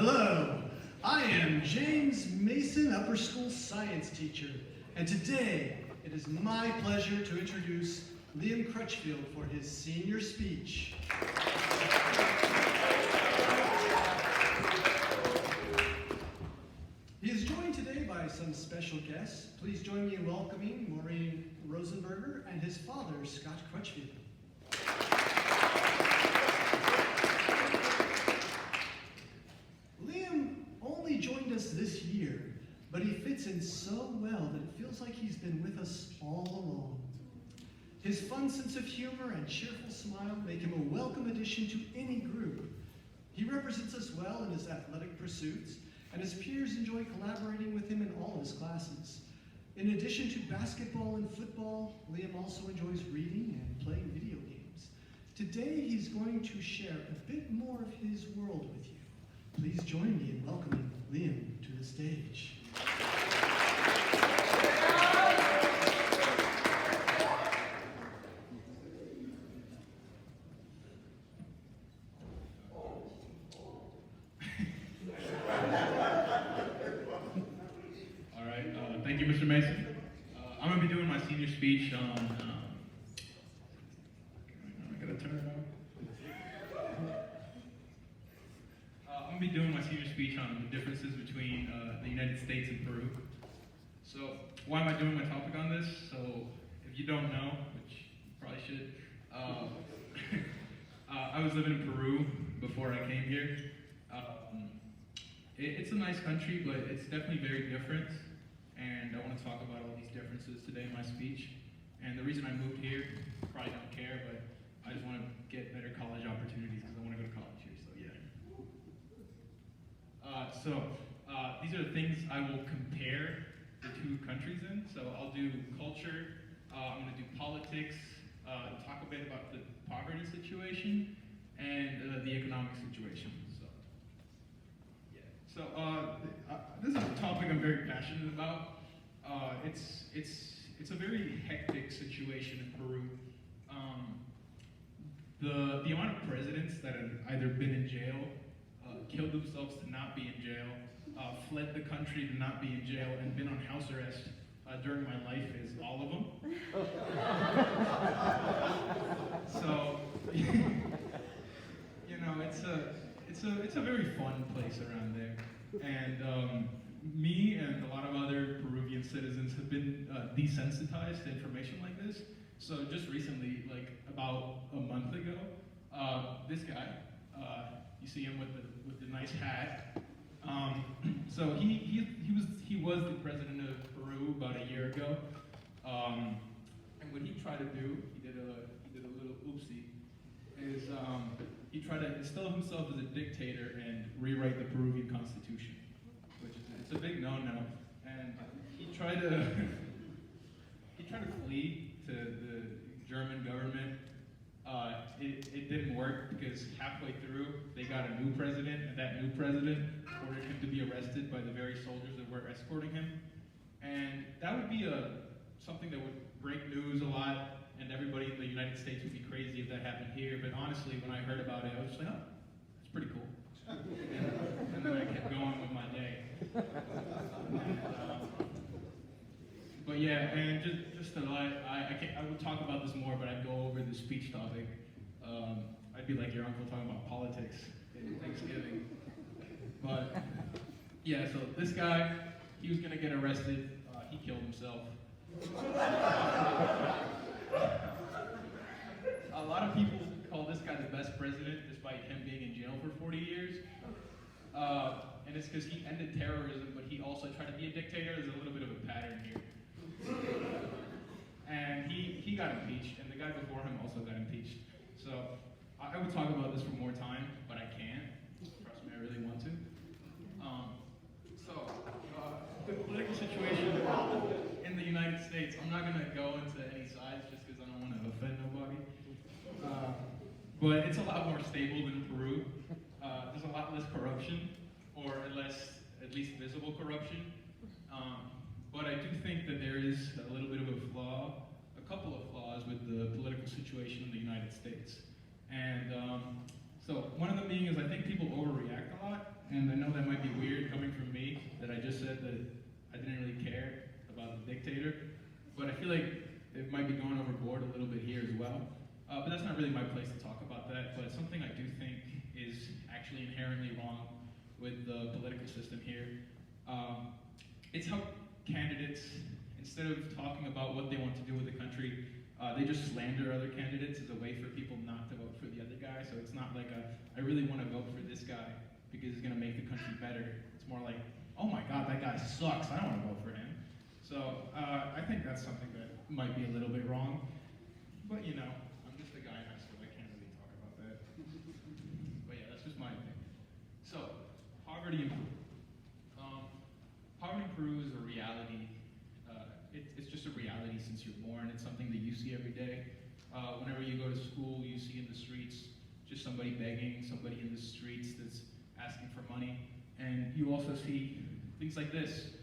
Hello, I am James Mason, upper school science teacher, and today it is my pleasure to introduce Liam Crutchfield for his senior speech. He is joined today by some special guests. Please join me in welcoming Maureen Rosenberger and his father, Scott Crutchfield. Liam only joined us this year, but he fits in so well that it feels like he's been with us all along. His fun sense of humor and cheerful smile make him a welcome addition to any group. He represents us well in his athletic pursuits, and his peers enjoy collaborating with him in all his classes. In addition to basketball and football, Liam also enjoys reading and playing video games. Today, he's going to share a bit more of his world with you. Please join me in welcoming Liam to the stage. Thank you, Mr. Mason. I'm going to be doing my senior speech on, I gotta turn it on. I'm going to be doing my senior speech on the differences between the United States and Peru. So, why am I doing my topic on this? So, if you don't know, which you probably should, I was living in Peru before I came here. It's a nice country, but it's definitely very different. And I want to talk about all these differences today in my speech. And the reason I moved here, you probably don't care, but I just want to get better college opportunities because I want to go to college here, so yeah. These are the things I will compare the two countries in. So I'll do culture, I'm going to do politics, talk a bit about the poverty situation, and the economic situation. So this is a topic I'm very passionate about. It's a very hectic situation in Peru. The amount of presidents that have either been in jail, killed themselves to not be in jail, fled the country to not be in jail, and been on house arrest during my life is all of them. So, you know, it's a very fun place around there. And me and a lot of other Peruvian citizens have been desensitized to information like this. So just recently, like about a month ago, this guy, you see him with the nice hat. So he was the president of Peru about a year ago. And what he tried to do, he did a little oopsie, is he tried to instill himself as a dictator and rewrite the Peruvian constitution, which is it's a big no-no. And he tried to flee to the German government. It didn't work because halfway through they got a new president, and that new president ordered him to be arrested by the very soldiers that were escorting him. And that would be something that would break news a lot. And everybody in the United States would be crazy if that happened here. But honestly, when I heard about it, I was just like, oh, it's pretty cool. And then I kept going with my day. But yeah, and just to I would talk about this more, but I'd go over the speech topic. I'd be like your uncle talking about politics in Thanksgiving. But yeah, so this guy, he was gonna get arrested. He killed himself. A lot of people call this guy the best president, despite him being in jail for 40 years. And it's because he ended terrorism, but he also tried to be a dictator. There's a little bit of a pattern here. And he got impeached, and the guy before him also got impeached. So I would talk about this for more time, but I can't. Trust me, I really want to. The political situation in the United States, I'm not going to go into any sides just because I don't want to offend nobody. But it's a lot more stable than Peru. There's a lot less corruption, or at least visible corruption. But I do think that there is a little bit of a couple of flaws with the political situation in the United States. And so one of them being is I think people overreact a lot, and I know that inherently wrong with the political system here. It's how candidates, instead of talking about what they want to do with the country, they just slander other candidates as a way for people not to vote for the other guy. So it's not like I really want to vote for this guy because he's going to make the country better. It's more like, oh my God, that guy sucks. I don't want to vote for him. So I think that's something that might be a little bit wrong. But you know, I'm just a guy now, so I can't really talk about that. But yeah, that's just my opinion. So, poverty in Peru. Poverty in Peru is a reality. It's just a reality since you're born. It's something that you see every day. Whenever you go to school, you see in the streets just somebody begging, somebody in the streets that's asking for money. And you also see things like this.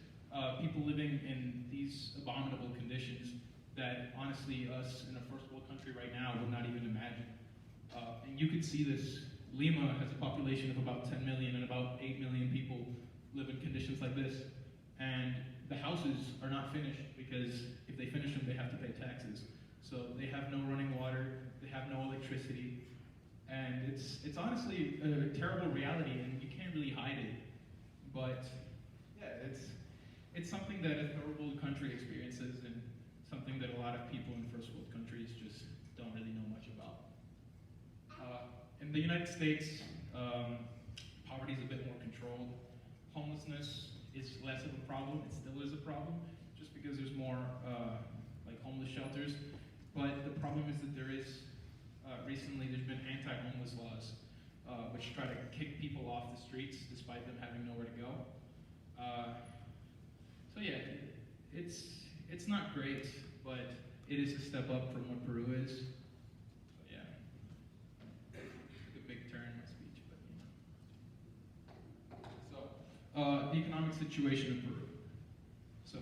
People living in these abominable conditions that honestly us in a first world country right now would not even imagine. And you could see this. Lima has a population of about 10 million and about 8 million people live in conditions like this. And the houses are not finished because if they finish them, they have to pay taxes. So they have no running water, they have no electricity, and it's honestly a terrible reality, and you can't really hide it. But yeah, it's something that a third world country experiences, and something that a lot of people in first world countries just don't really know much about. In the United States, poverty is a bit more controlled. Homelessness is less of a problem. It still is a problem, just because there's more like homeless shelters. But the problem is that there is, recently there's been anti-homeless laws, which try to kick people off the streets despite them having nowhere to go. So yeah, it's not great, but it is a step up from what Peru is. So yeah, took a big turn in my speech, but you know. So, the economic situation in Peru. So,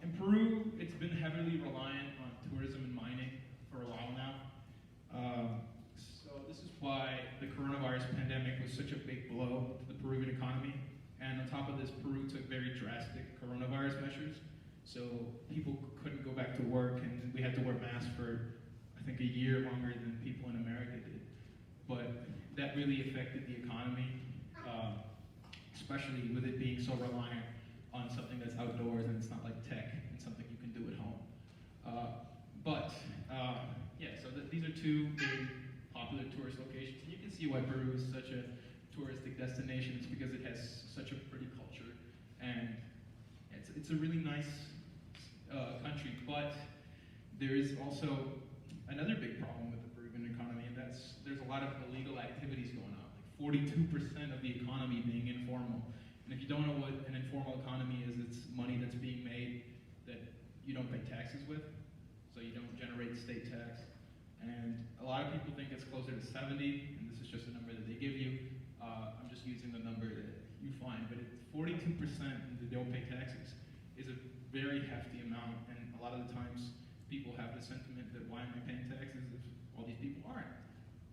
in Peru, it's been heavily reliant on tourism and mining for a while now. So this is why the coronavirus pandemic was such a big blow to the Peruvian economy. And on top of this, Peru took very drastic coronavirus measures. So people couldn't go back to work, and we had to wear masks for, I think, a year longer than people in America did. But that really affected the economy, especially with it being so reliant on something that's outdoors and it's not like tech and something you can do at home. Yeah, so these are two very popular tourist locations. And you can see why Peru is such a touristic destination. It's because it has such a pretty culture, and it's a really nice country. But there is also another big problem with the Peruvian economy, and that's there's a lot of illegal activities going on. Like 42% of the economy being informal. And if you don't know what an informal economy is, it's money that's being made that you don't pay taxes with, so you don't generate state tax. And a lot of people think it's closer to 70, and this is just a number that they give you. I'm just using the number that you find, but 42% that don't pay taxes is a very hefty amount, and a lot of the times people have the sentiment that why am I paying taxes if all these people aren't?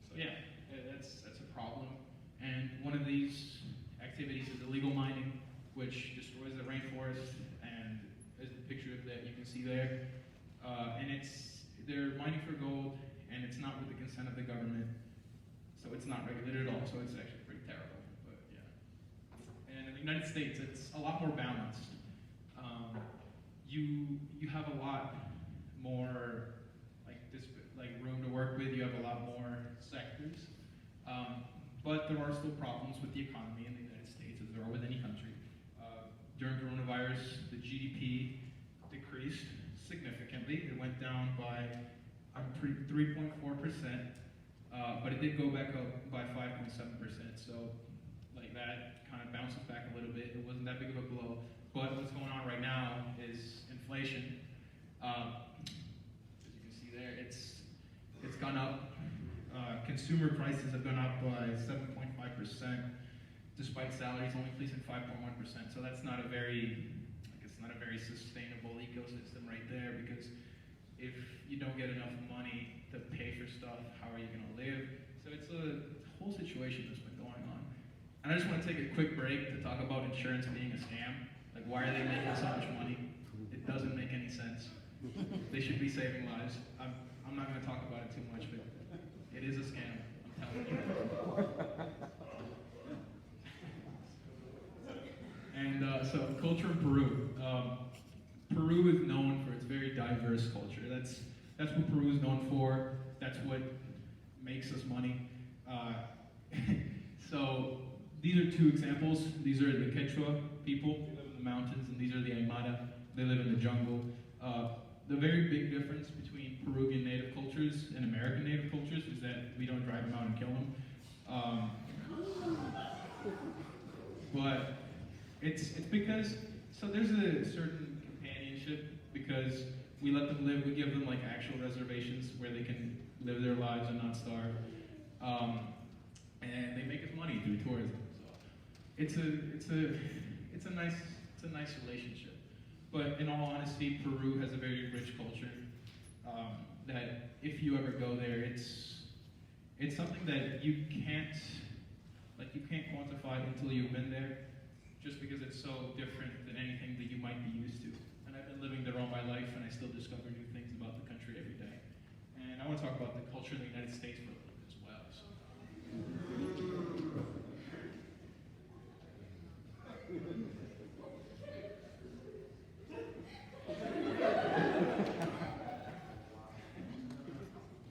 So yeah, that's a problem. And one of these activities is illegal mining, which destroys the rainforest, and there's the picture of that you can see there. And they're mining for gold, and it's not with the consent of the government, so it's not regulated at all, so it's actually pretty terrible, but yeah. And in the United States, it's a lot more balanced. You have a lot more like room to work with, you have a lot more sectors, but there are still problems with the economy in the United States, as there are with any country. During coronavirus, the GDP decreased significantly. It went down by 3.4%, but it did go back up by 5.7%. So like that kind of bounces back a little bit. It wasn't that big of a blow. But what's going on right now is inflation. As you can see there, it's gone up. Consumer prices have gone up by 7.5%, despite salaries only increasing 5.1%. So that's not a very sustainable ecosystem right there, because if you don't get enough money to pay for stuff, how are you going to live? So it's a whole situation that's been going on. And I just want to take a quick break to talk about insurance being a scam. Like, why are they making so much money? It doesn't make any sense. They should be saving lives. I'm not going to talk about it too much, but it is a scam. I'm telling you. So culture in Peru. Peru is known for its very diverse culture. That's what Peru is known for. That's what makes us money. So these are two examples. These are the Quechua people. They live in the mountains, and these are the Aymara. They live in the jungle. The very big difference between Peruvian native cultures and American native cultures is that we don't drive them out and kill them. But it's because, so there's a certain companionship because we let them live, we give them like actual reservations where they can live their lives and not starve. And they make us money through tourism. So it's a nice relationship. But in all honesty, Peru has a very rich culture that if you ever go there, it's something that you can't quantify until you've been there, just because it's so different than anything that you might be used to. And I've been living there all my life, and I still discover new things about the country every day. And I want to talk about the culture in the United States for a little bit as well. So.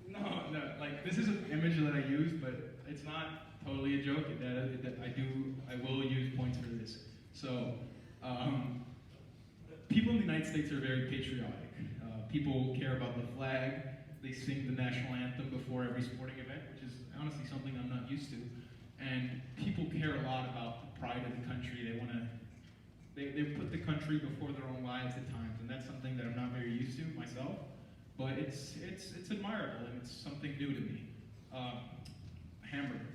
No, like this is an image that I use, but it's not totally a joke. I will use points for this. So, people in the United States are very patriotic. People care about the flag. They sing the national anthem before every sporting event, which is honestly something I'm not used to. And people care a lot about the pride of the country. They put the country before their own lives at times, and that's something that I'm not very used to myself. But it's admirable, and it's something new to me. Hamburger,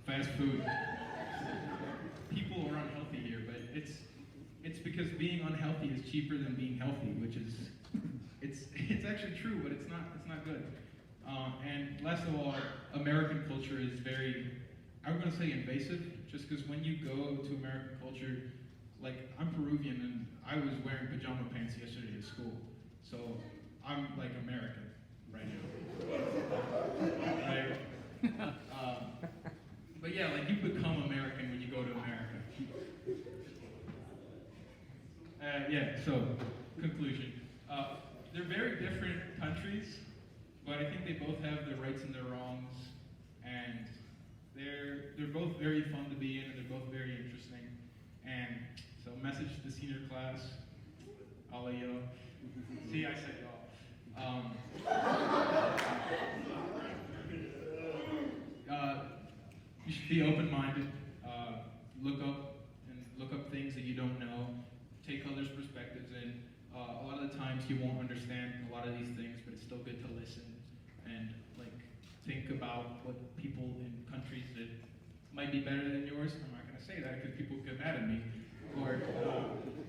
fast food. People are unhealthy here, but it's because being unhealthy is cheaper than being healthy, which is it's actually true, but it's not good. And last of all, American culture is very, I'm going to say invasive, just because when you go to American culture, like I'm Peruvian and I was wearing pajama pants yesterday at school, so I'm like American right now. Right? But yeah, like you become American when you go to America. Yeah, so conclusion. They're very different countries, but I think they both have their rights and their wrongs, and they're both very fun to be in, and they're both very interesting. And so, message to the senior class, all of y'all. See, I said y'all. You should be open-minded. Look up things that you don't know. Take others' perspectives in. A lot of the times you won't understand a lot of these things, but it's still good to listen and like think about what people in countries that might be better than yours. I'm not going to say that because people get mad at me. Or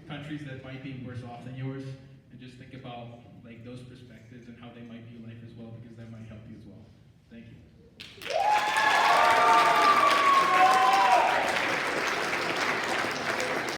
countries that might be worse off than yours.